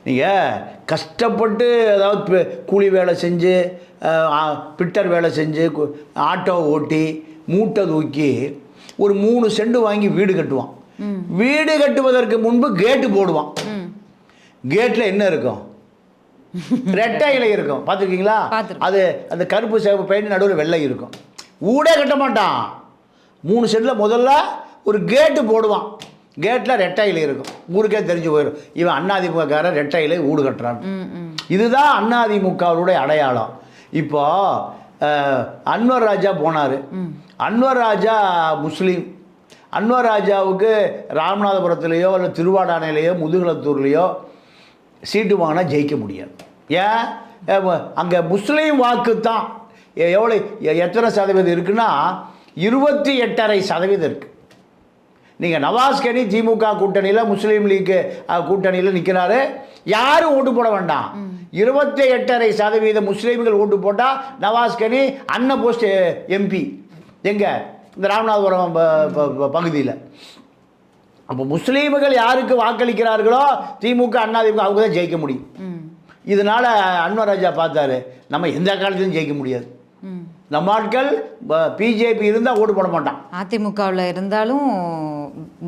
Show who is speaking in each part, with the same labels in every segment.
Speaker 1: நீங்கள் கஷ்டப்பட்டு அதாவது கூலி வேலை செஞ்சு பிட்டர் வேலை செஞ்சு ஆட்டோ ஓட்டி மூட்டை தூக்கி ஒரு 3 சென்ட் வாங்கி வீடு கட்டுவான். வீடு கட்டுவதற்கு முன்பு கேட்டு போடுவான். கேட்டில் என்ன இருக்கும்? ரெட்டை இலை இருக்கும். பார்த்துருக்கீங்களா? அது அந்த கருப்பு சேவை பெயிண்ட் நடுவில் வெள்ளை இருக்கும். ஊடே கட்ட மாட்டான். 3 சென்டில் முதல்ல ஒரு கேட்டு போடுவான். கேட்டில் ரெட்டை இலை இருக்கும். ஊருக்கே தெரிஞ்சு போயிடும், இவன் அதிமுகக்காரன் ரெட்டை இலை ஊடு கட்டுறான். இதுதான் அதிமுகவுடைய அடையாளம். இப்போ அன்வர் ராஜா போனார். அன்வர் ராஜா முஸ்லீம். அன்வர் ராஜாவுக்கு ராமநாதபுரத்துலேயோ இல்லை திருவாடானையிலையோ முதுகுளத்தூர்லேயோ சீட்டு வாங்கினா ஜெயிக்க முடியாது. ஏன்? அங்கே முஸ்லீம் வாக்கு தான் எவ்வளோ எத்தனை சதவீதம் இருக்குன்னா 28.5% இருக்குது. நீங்கள் நவாஸ் கனி திமுக கூட்டணியில் முஸ்லீம் லீக்கு கூட்டணியில் நிற்கிறாரு, யாரும் ஓட்டு போட வேண்டாம். 28.5% முஸ்லீம்கள் ஓட்டு போட்டால் நவாஸ் கனி அண்ணன் போஸ்ட் எம்பி எங்கே? இந்த ராமநாதபுரம் பகுதியில். அப்போ முஸ்லீம்கள் யாருக்கு வாக்களிக்கிறார்களோ திமுக அதிமுக அவங்க தான் ஜெயிக்க முடியும். இதனால் அன்வர் ராஜா பார்த்தாரு, நம்ம எந்த காலத்திலும் ஜெயிக்க முடியாது. நம்ம ஆட்கள் பிஜேபி இருந்தால் ஓட்டு போட மாட்டான்.
Speaker 2: அதிமுகவில் இருந்தாலும்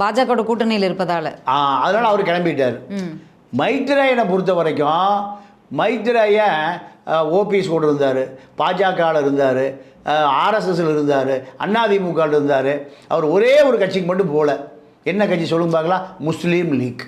Speaker 2: பாஜக கூட்டணியில் இருப்பதால்
Speaker 1: அதனால் அவர் கிளம்பிட்டார். மைத்ரேயனை பொறுத்த வரைக்கும் மைத்ரேயன் ஓபிஎஸ் கூட இருந்தார், பாஜகவில் இருந்தார், ஆர்எஸ்எஸ்ல இருந்தார், அதிமுகவில் இருந்தார். அவர் ஒரே ஒரு கட்சிக்கு மட்டும் போகல. என்ன கட்சி சொல்லுங்க பார்க்கலாம்? முஸ்லீம் லீக்.